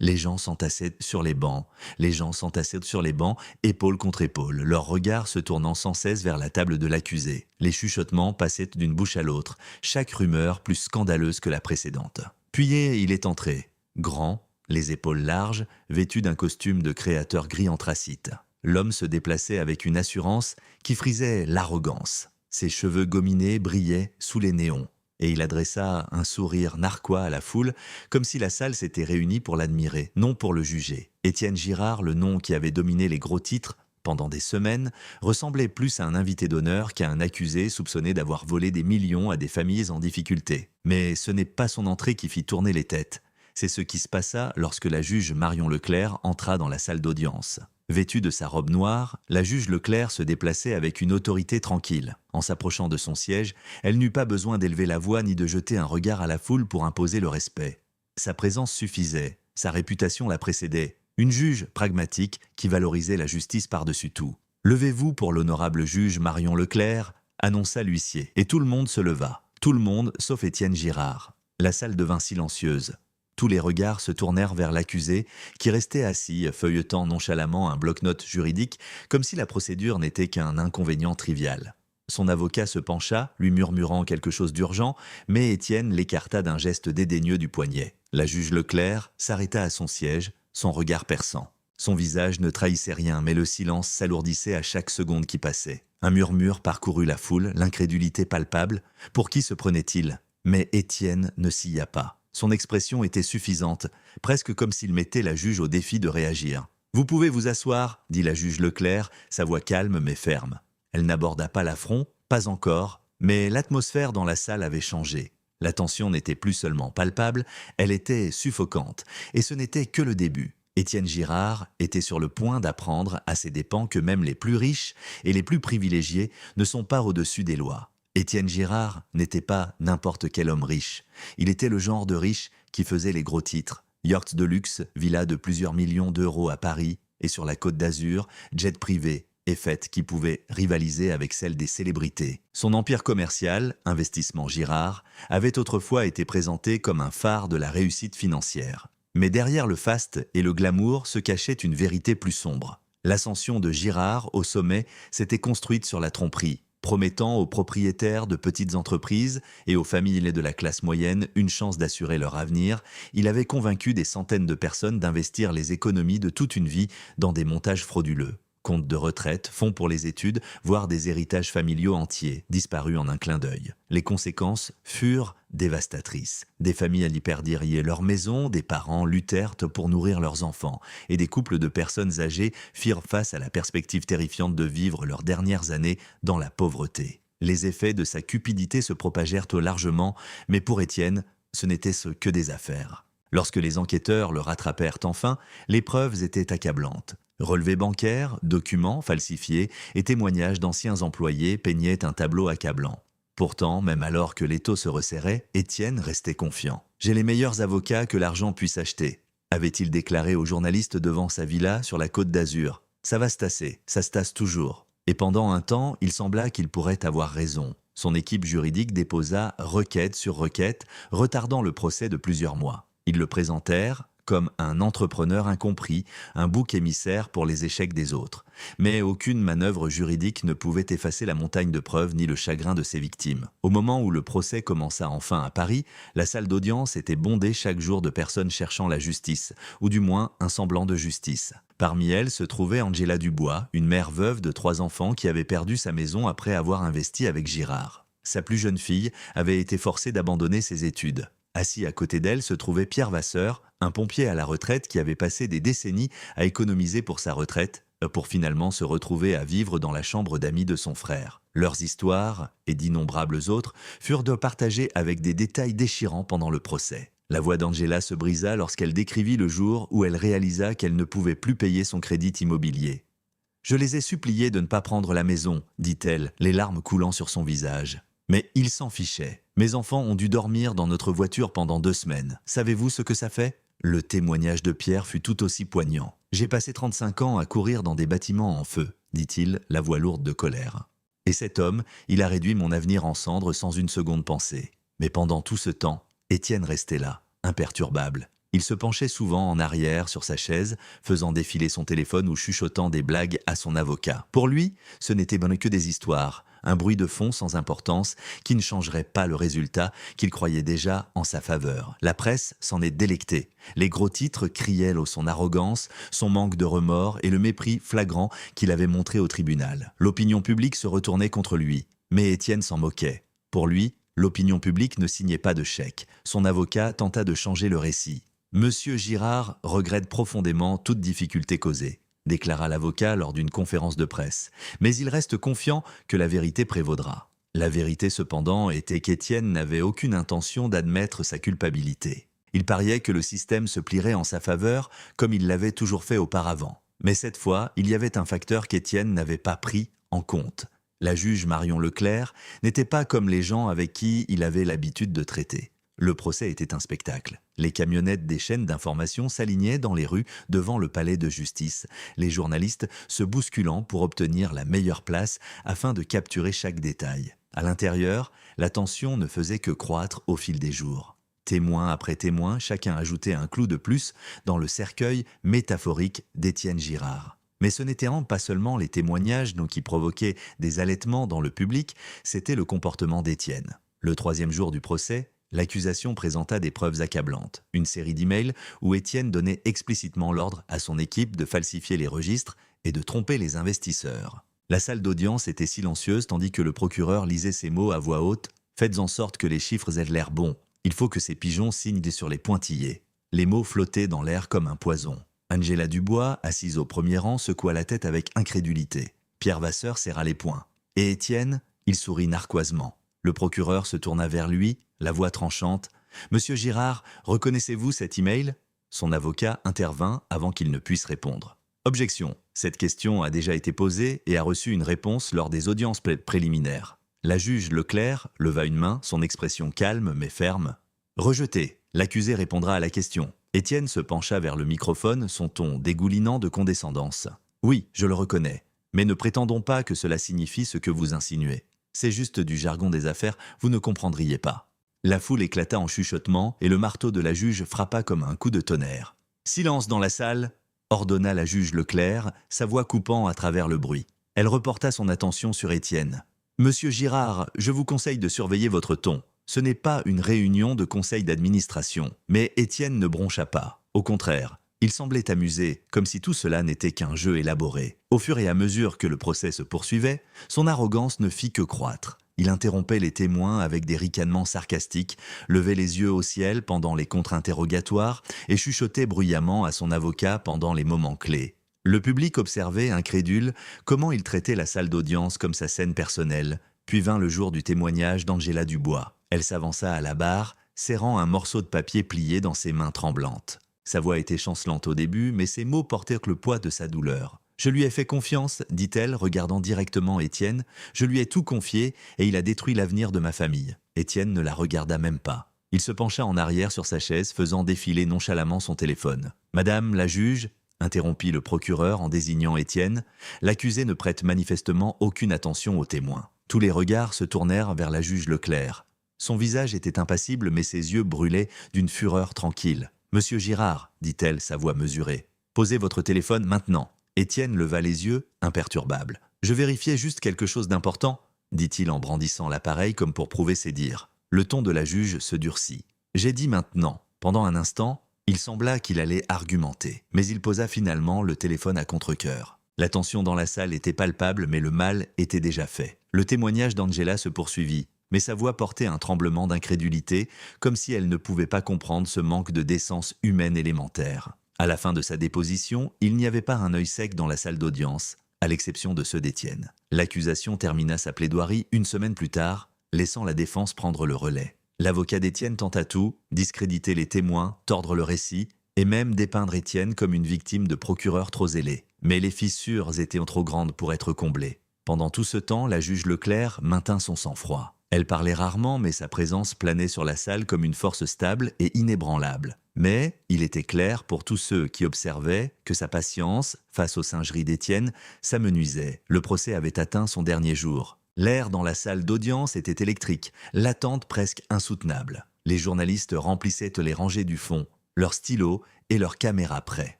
Les gens s'entassaient sur les bancs, les gens s'entassaient sur les bancs, épaule contre épaule, leurs regards se tournant sans cesse vers la table de l'accusé. Les chuchotements passaient d'une bouche à l'autre, chaque rumeur plus scandaleuse que la précédente. Puis il est entré, grand, les épaules larges, vêtu d'un costume de créateur gris anthracite. L'homme se déplaçait avec une assurance qui frisait l'arrogance. Ses cheveux gominés brillaient sous les néons. Et il adressa un sourire narquois à la foule, comme si la salle s'était réunie pour l'admirer, non pour le juger. Étienne Girard, le nom qui avait dominé les gros titres pendant des semaines, ressemblait plus à un invité d'honneur qu'à un accusé soupçonné d'avoir volé des millions à des familles en difficulté. Mais ce n'est pas son entrée qui fit tourner les têtes. C'est ce qui se passa lorsque la juge Marion Leclerc entra dans la salle d'audience. Vêtue de sa robe noire, la juge Leclerc se déplaçait avec une autorité tranquille. En s'approchant de son siège, elle n'eut pas besoin d'élever la voix ni de jeter un regard à la foule pour imposer le respect. Sa présence suffisait, sa réputation la précédait. Une juge pragmatique qui valorisait la justice par-dessus tout. « Levez-vous pour l'honorable juge Marion Leclerc », annonça l'huissier. Et tout le monde se leva. Tout le monde, sauf Étienne Girard. La salle devint silencieuse. Tous les regards se tournèrent vers l'accusé, qui restait assis, feuilletant nonchalamment un bloc-notes juridique, comme si la procédure n'était qu'un inconvénient trivial. Son avocat se pencha, lui murmurant quelque chose d'urgent, mais Étienne l'écarta d'un geste dédaigneux du poignet. La juge Leclerc s'arrêta à son siège, son regard perçant. Son visage ne trahissait rien, mais le silence s'alourdissait à chaque seconde qui passait. Un murmure parcourut la foule, l'incrédulité palpable. Pour qui se prenait-il ? Mais Étienne ne s'y pas. Son expression était suffisante, presque comme s'il mettait la juge au défi de réagir. « Vous pouvez vous asseoir » dit la juge Leclerc, sa voix calme mais ferme. Elle n'aborda pas l'affront, pas encore, mais l'atmosphère dans la salle avait changé. La tension n'était plus seulement palpable, elle était suffocante, et ce n'était que le début. Étienne Girard était sur le point d'apprendre à ses dépens que même les plus riches et les plus privilégiés ne sont pas au-dessus des lois. Étienne Girard n'était pas n'importe quel homme riche. Il était le genre de riche qui faisait les gros titres. Yachts de luxe, villas de plusieurs millions d'euros à Paris et sur la Côte d'Azur, jets privés et fêtes qui pouvaient rivaliser avec celles des célébrités. Son empire commercial, Investissement Girard, avait autrefois été présenté comme un phare de la réussite financière. Mais derrière le faste et le glamour se cachait une vérité plus sombre. L'ascension de Girard au sommet s'était construite sur la tromperie, promettant aux propriétaires de petites entreprises et aux familles de la classe moyenne une chance d'assurer leur avenir, il avait convaincu des centaines de personnes d'investir les économies de toute une vie dans des montages frauduleux. Comptes de retraite, fonds pour les études, voire des héritages familiaux entiers, disparus en un clin d'œil. Les conséquences furent dévastatrices. Des familles allaient perdre leur maison, des parents luttèrent pour nourrir leurs enfants, et des couples de personnes âgées firent face à la perspective terrifiante de vivre leurs dernières années dans la pauvreté. Les effets de sa cupidité se propagèrent largement, mais pour Étienne, ce n'était que des affaires. Lorsque les enquêteurs le rattrapèrent enfin, les preuves étaient accablantes. Relevés bancaires, documents falsifiés et témoignages d'anciens employés peignaient un tableau accablant. Pourtant, même alors que l'étau se resserrait, Étienne restait confiant. « J'ai les meilleurs avocats que l'argent puisse acheter », avait-il déclaré aux journalistes devant sa villa sur la Côte d'Azur. « Ça va se tasser, ça se tasse toujours. » Et pendant un temps, il sembla qu'il pourrait avoir raison. Son équipe juridique déposa requête sur requête, retardant le procès de plusieurs mois. Ils le présentèrent comme un entrepreneur incompris, un bouc émissaire pour les échecs des autres. Mais aucune manœuvre juridique ne pouvait effacer la montagne de preuves ni le chagrin de ses victimes. Au moment où le procès commença enfin à Paris, la salle d'audience était bondée chaque jour de personnes cherchant la justice, ou du moins un semblant de justice. Parmi elles se trouvait Angela Dubois, une mère veuve de 3 enfants qui avait perdu sa maison après avoir investi avec Girard. Sa plus jeune fille avait été forcée d'abandonner ses études. Assis à côté d'elle se trouvait Pierre Vasseur, un pompier à la retraite qui avait passé des décennies à économiser pour sa retraite, pour finalement se retrouver à vivre dans la chambre d'amis de son frère. Leurs histoires, et d'innombrables autres, furent partagées avec des détails déchirants pendant le procès. La voix d'Angela se brisa lorsqu'elle décrivit le jour où elle réalisa qu'elle ne pouvait plus payer son crédit immobilier. « Je les ai suppliés de ne pas prendre la maison », dit-elle, les larmes coulant sur son visage. Mais ils s'en fichaient. « Mes enfants ont dû dormir dans notre voiture pendant 2 semaines. Savez-vous ce que ça fait ?» Le témoignage de Pierre fut tout aussi poignant. « J'ai passé 35 ans à courir dans des bâtiments en feu », dit-il, la voix lourde de colère. « Et cet homme, il a réduit mon avenir en cendres sans une seconde pensée. » Mais pendant tout ce temps, Étienne restait là, imperturbable. Il se penchait souvent en arrière sur sa chaise, faisant défiler son téléphone ou chuchotant des blagues à son avocat. Pour lui, ce n'était que des histoires, un bruit de fond sans importance qui ne changerait pas le résultat qu'il croyait déjà en sa faveur. La presse s'en est délectée. Les gros titres criaient son arrogance, son manque de remords et le mépris flagrant qu'il avait montré au tribunal. L'opinion publique se retournait contre lui, mais Étienne s'en moquait. Pour lui, l'opinion publique ne signait pas de chèque. Son avocat tenta de changer le récit. Monsieur Girard regrette profondément toute difficulté causée, déclara l'avocat lors d'une conférence de presse, mais il reste confiant que la vérité prévaudra. La vérité cependant était qu'Étienne n'avait aucune intention d'admettre sa culpabilité. Il pariait que le système se plierait en sa faveur comme il l'avait toujours fait auparavant. Mais cette fois, il y avait un facteur qu'Étienne n'avait pas pris en compte. La juge Marion Leclerc n'était pas comme les gens avec qui il avait l'habitude de traiter. Le procès était un spectacle. Les camionnettes des chaînes d'information s'alignaient dans les rues devant le palais de justice, les journalistes se bousculant pour obtenir la meilleure place afin de capturer chaque détail. À l'intérieur, la tension ne faisait que croître au fil des jours. Témoin après témoin, chacun ajoutait un clou de plus dans le cercueil métaphorique d'Étienne Girard. Mais ce n'étaient pas seulement les témoignages qui provoquaient des halètements dans le public, c'était le comportement d'Étienne. Le 3e jour du procès, l'accusation présenta des preuves accablantes, une série d'emails où Étienne donnait explicitement l'ordre à son équipe de falsifier les registres et de tromper les investisseurs. La salle d'audience était silencieuse tandis que le procureur lisait ces mots à voix haute « Faites en sorte que les chiffres aient l'air bons. Il faut que ces pigeons signent sur les pointillés. » Les mots flottaient dans l'air comme un poison. Angela Dubois, assise au premier rang, secoua la tête avec incrédulité. Pierre Vasseur serra les poings. Et Étienne, il sourit narquoisement. Le procureur se tourna vers lui, la voix tranchante. « Monsieur Girard, reconnaissez-vous cet email ?» Son avocat intervint avant qu'il ne puisse répondre. « Objection. Cette question a déjà été posée et a reçu une réponse lors des audiences préliminaires. » La juge Leclerc leva une main, son expression calme mais ferme. « Rejeté. L'accusé répondra à la question. » Étienne se pencha vers le microphone, son ton dégoulinant de condescendance. « Oui, je le reconnais. Mais ne prétendons pas que cela signifie ce que vous insinuez. C'est juste du jargon des affaires, vous ne comprendriez pas. » La foule éclata en chuchotements et le marteau de la juge frappa comme un coup de tonnerre. « Silence dans la salle !» ordonna la juge Leclerc, sa voix coupant à travers le bruit. Elle reporta son attention sur Étienne. « Monsieur Girard, je vous conseille de surveiller votre ton. Ce n'est pas une réunion de conseil d'administration. » Mais Étienne ne broncha pas. Au contraire, il semblait amusé, comme si tout cela n'était qu'un jeu élaboré. Au fur et à mesure que le procès se poursuivait, son arrogance ne fit que croître. Il interrompait les témoins avec des ricanements sarcastiques, levait les yeux au ciel pendant les contre-interrogatoires et chuchotait bruyamment à son avocat pendant les moments clés. Le public observait, incrédule, comment il traitait la salle d'audience comme sa scène personnelle, puis vint le jour du témoignage d'Angela Dubois. Elle s'avança à la barre, serrant un morceau de papier plié dans ses mains tremblantes. Sa voix était chancelante au début, mais ses mots portèrent le poids de sa douleur. « Je lui ai fait confiance, dit-elle, regardant directement Étienne. Je lui ai tout confié et il a détruit l'avenir de ma famille. » Étienne ne la regarda même pas. Il se pencha en arrière sur sa chaise, faisant défiler nonchalamment son téléphone. « Madame la juge ?» interrompit le procureur en désignant Étienne. L'accusé ne prête manifestement aucune attention aux témoins. Tous les regards se tournèrent vers la juge Leclerc. Son visage était impassible, mais ses yeux brûlaient d'une fureur tranquille. « Monsieur Girard, dit-elle, sa voix mesurée, posez votre téléphone maintenant. » Étienne leva les yeux, imperturbable. « Je vérifiais juste quelque chose d'important, » dit-il en brandissant l'appareil comme pour prouver ses dires. Le ton de la juge se durcit. « J'ai dit maintenant. » Pendant un instant, il sembla qu'il allait argumenter, mais il posa finalement le téléphone à contre-cœur. La tension dans la salle était palpable, mais le mal était déjà fait. Le témoignage d'Angela se poursuivit, mais sa voix portait un tremblement d'incrédulité, comme si elle ne pouvait pas comprendre ce manque de décence humaine élémentaire. À la fin de sa déposition, il n'y avait pas un œil sec dans la salle d'audience, à l'exception de ceux d'Étienne. L'accusation termina sa plaidoirie une semaine plus tard, laissant la défense prendre le relais. L'avocat d'Étienne tenta tout, discréditer les témoins, tordre le récit, et même dépeindre Étienne comme une victime de procureur trop zélé. Mais les fissures étaient trop grandes pour être comblées. Pendant tout ce temps, la juge Leclerc maintint son sang-froid. Elle parlait rarement, mais sa présence planait sur la salle comme une force stable et inébranlable. Mais il était clair pour tous ceux qui observaient que sa patience, face aux singeries d'Étienne, s'amenuisait. Le procès avait atteint son dernier jour. L'air dans la salle d'audience était électrique, l'attente presque insoutenable. Les journalistes remplissaient les rangées du fond. leurs stylos et leurs caméras prêts.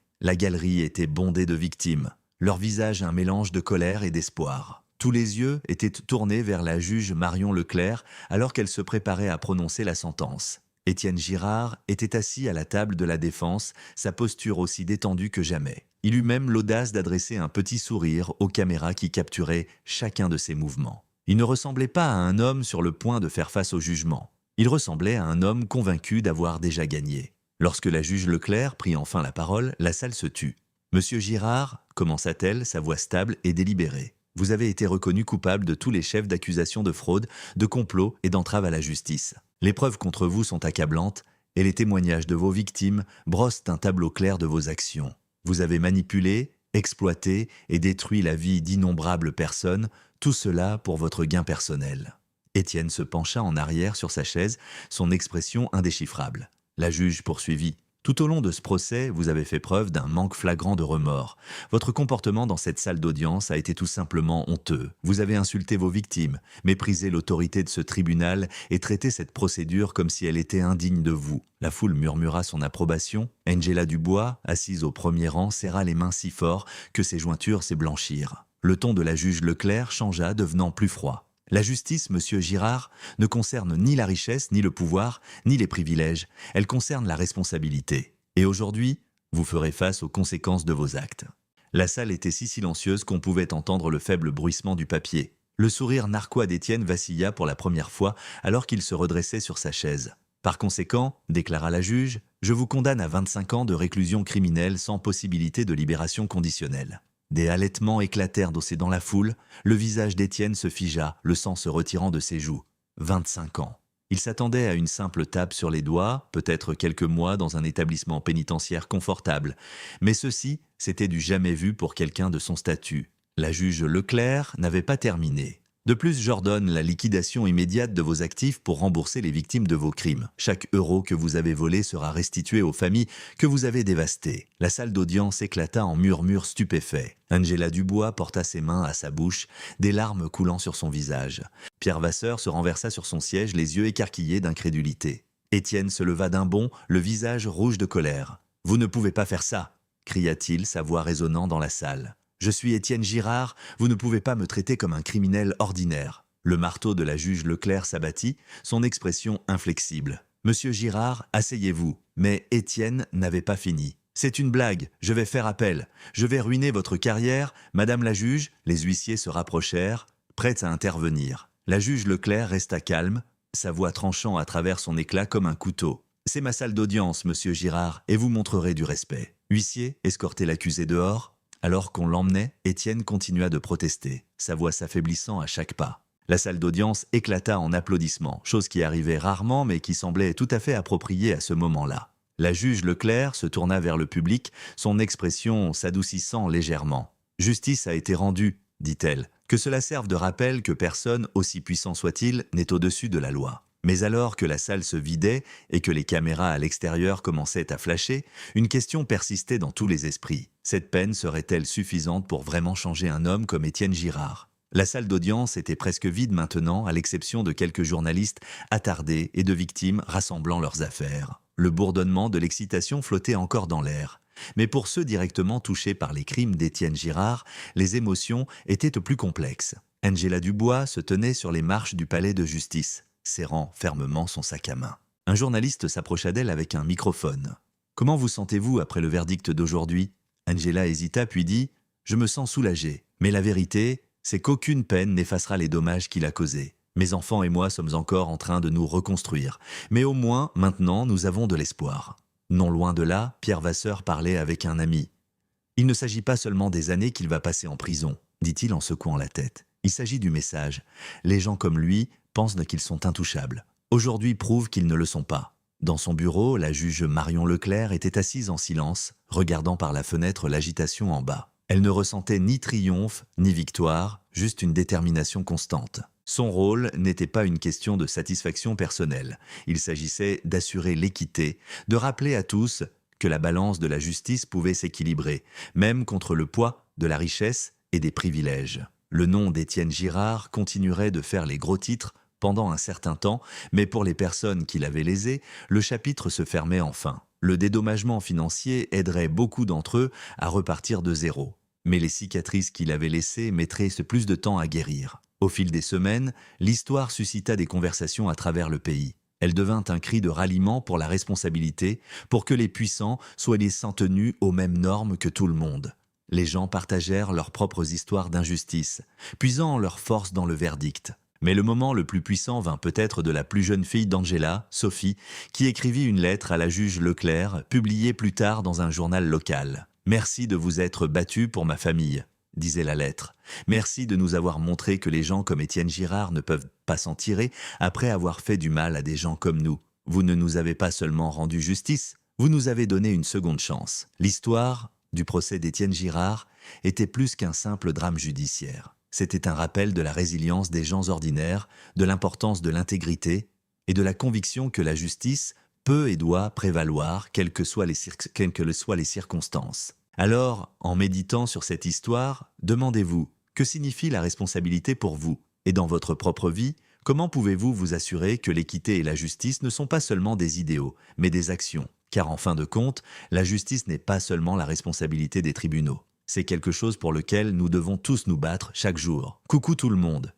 La galerie était bondée de victimes, leur visage un mélange de colère et d'espoir. Tous les yeux étaient tournés vers la juge Marion Leclerc alors qu'elle se préparait à prononcer la sentence. Étienne Girard était assis à la table de la défense, sa posture aussi détendue que jamais. Il eut même l'audace d'adresser un petit sourire aux caméras qui capturaient chacun de ses mouvements. Il ne ressemblait pas à un homme sur le point de faire face au jugement. Il ressemblait à un homme convaincu d'avoir déjà gagné. Lorsque la juge Leclerc prit enfin la parole, la salle se tut. « Monsieur Girard, commença-t-elle, sa voix stable et délibérée, vous avez été reconnu coupable de tous les chefs d'accusation de fraude, de complot et d'entrave à la justice. Les preuves contre vous sont accablantes et les témoignages de vos victimes brossent un tableau clair de vos actions. Vous avez manipulé, exploité et détruit la vie d'innombrables personnes, tout cela pour votre gain personnel. » Étienne se pencha en arrière sur sa chaise, son expression indéchiffrable. La juge poursuivit. « Tout au long de ce procès, vous avez fait preuve d'un manque flagrant de remords. Votre comportement dans cette salle d'audience a été tout simplement honteux. Vous avez insulté vos victimes, méprisé l'autorité de ce tribunal et traité cette procédure comme si elle était indigne de vous. » La foule murmura son approbation. Angela Dubois, assise au premier rang, serra les mains si fort que ses jointures s'éblanchirent. Le ton de la juge Leclerc changea, devenant plus froid. La justice, monsieur Girard, ne concerne ni la richesse, ni le pouvoir, ni les privilèges. Elle concerne la responsabilité. Et aujourd'hui, vous ferez face aux conséquences de vos actes. La salle était si silencieuse qu'on pouvait entendre le faible bruissement du papier. Le sourire narquois d'Étienne vacilla pour la première fois alors qu'il se redressait sur sa chaise. « Par conséquent, déclara la juge, je vous condamne à 25 ans de réclusion criminelle sans possibilité de libération conditionnelle. » Des halètements éclatèrent dans la foule, le visage d'Étienne se figea, le sang se retirant de ses joues. 25 ans. Il s'attendait à une simple tape sur les doigts, peut-être quelques mois dans un établissement pénitentiaire confortable. Mais ceci, c'était du jamais vu pour quelqu'un de son statut. La juge Leclerc n'avait pas terminé. De plus, j'ordonne la liquidation immédiate de vos actifs pour rembourser les victimes de vos crimes. Chaque euro que vous avez volé sera restitué aux familles que vous avez dévastées. La salle d'audience éclata en murmures stupéfaits. Angela Dubois porta ses mains à sa bouche, des larmes coulant sur son visage. Pierre Vasseur se renversa sur son siège, les yeux écarquillés d'incrédulité. Étienne se leva d'un bond, le visage rouge de colère. « Vous ne pouvez pas faire ça !» cria-t-il, sa voix résonnant dans la salle. « Je suis Étienne Girard, vous ne pouvez pas me traiter comme un criminel ordinaire. » Le marteau de la juge Leclerc s'abattit, son expression inflexible. « Monsieur Girard, asseyez-vous. » Mais Étienne n'avait pas fini. « C'est une blague, je vais faire appel. Je vais ruiner votre carrière. Madame la juge ?» Les huissiers se rapprochèrent, prêts à intervenir. La juge Leclerc resta calme, sa voix tranchant à travers son éclat comme un couteau. « C'est ma salle d'audience, monsieur Girard, et vous montrerez du respect. » Huissier, escortez l'accusé dehors. Alors qu'on l'emmenait, Étienne continua de protester, sa voix s'affaiblissant à chaque pas. La salle d'audience éclata en applaudissements, chose qui arrivait rarement mais qui semblait tout à fait appropriée à ce moment-là. La juge Leclerc se tourna vers le public, son expression s'adoucissant légèrement. « Justice a été rendue, dit-elle, que cela serve de rappel que personne, aussi puissant soit-il, n'est au-dessus de la loi. » Mais alors que la salle se vidait et que les caméras à l'extérieur commençaient à flasher, une question persistait dans tous les esprits. Cette peine serait-elle suffisante pour vraiment changer un homme comme Étienne Girard ? La salle d'audience était presque vide maintenant, à l'exception de quelques journalistes attardés et de victimes rassemblant leurs affaires. Le bourdonnement de l'excitation flottait encore dans l'air. Mais pour ceux directement touchés par les crimes d'Étienne Girard, les émotions étaient plus complexes. Angela Dubois se tenait sur les marches du palais de justice, serrant fermement son sac à main. Un journaliste s'approcha d'elle avec un microphone. « Comment vous sentez-vous après le verdict d'aujourd'hui ?» Angela hésita puis dit « Je me sens soulagée, mais la vérité, c'est qu'aucune peine n'effacera les dommages qu'il a causés. Mes enfants et moi sommes encore en train de nous reconstruire, mais au moins, maintenant, nous avons de l'espoir. » Non loin de là, Pierre Vasseur parlait avec un ami. « Il ne s'agit pas seulement des années qu'il va passer en prison, » dit-il en secouant la tête. « Il s'agit du message. Les gens comme lui pensent qu'ils sont intouchables. Aujourd'hui prouvent qu'ils ne le sont pas. » Dans son bureau, la juge Marion Leclerc était assise en silence, regardant par la fenêtre l'agitation en bas. Elle ne ressentait ni triomphe, ni victoire, juste une détermination constante. Son rôle n'était pas une question de satisfaction personnelle. Il s'agissait d'assurer l'équité, de rappeler à tous que la balance de la justice pouvait s'équilibrer, même contre le poids de la richesse et des privilèges. Le nom d'Étienne Girard continuerait de faire les gros titres pendant un certain temps, mais pour les personnes qui l'avaient lésé, le chapitre se fermait enfin. Le dédommagement financier aiderait beaucoup d'entre eux à repartir de zéro. Mais les cicatrices qu'il avait laissées mettraient plus de temps à guérir. Au fil des semaines, l'histoire suscita des conversations à travers le pays. Elle devint un cri de ralliement pour la responsabilité, pour que les puissants soient laissés tenus aux mêmes normes que tout le monde. Les gens partagèrent leurs propres histoires d'injustice, puisant leur force dans le verdict. Mais le moment le plus puissant vint peut-être de la plus jeune fille d'Angela, Sophie, qui écrivit une lettre à la juge Leclerc, publiée plus tard dans un journal local. « Merci de vous être battu pour ma famille », disait la lettre. « Merci de nous avoir montré que les gens comme Étienne Girard ne peuvent pas s'en tirer après avoir fait du mal à des gens comme nous. Vous ne nous avez pas seulement rendu justice, vous nous avez donné une seconde chance. » L'histoire du procès d'Étienne Girard était plus qu'un simple drame judiciaire. C'était un rappel de la résilience des gens ordinaires, de l'importance de l'intégrité et de la conviction que la justice peut et doit prévaloir, quelles que soient les circonstances. Alors, en méditant sur cette histoire, demandez-vous, que signifie la responsabilité pour vous? Et dans votre propre vie, comment pouvez-vous vous assurer que l'équité et la justice ne sont pas seulement des idéaux, mais des actions? Car en fin de compte, la justice n'est pas seulement la responsabilité des tribunaux. C'est quelque chose pour lequel nous devons tous nous battre chaque jour. Coucou tout le monde.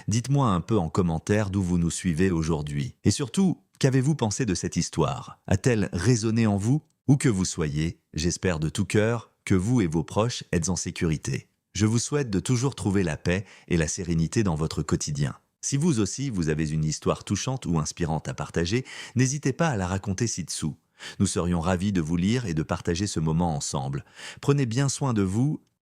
Dites-moi un peu en commentaire d'où vous nous suivez aujourd'hui. Et surtout, qu'avez-vous pensé de cette histoire? A-t-elle résonné en vous? Où que vous soyez, j'espère de tout cœur que vous et vos proches êtes en sécurité. Je vous souhaite de toujours trouver la paix et la sérénité dans votre quotidien. Si vous aussi, vous avez une histoire touchante ou inspirante à partager, n'hésitez pas à la raconter ci-dessous. Nous serions ravis de vous lire et de partager ce moment ensemble. Prenez bien soin de vous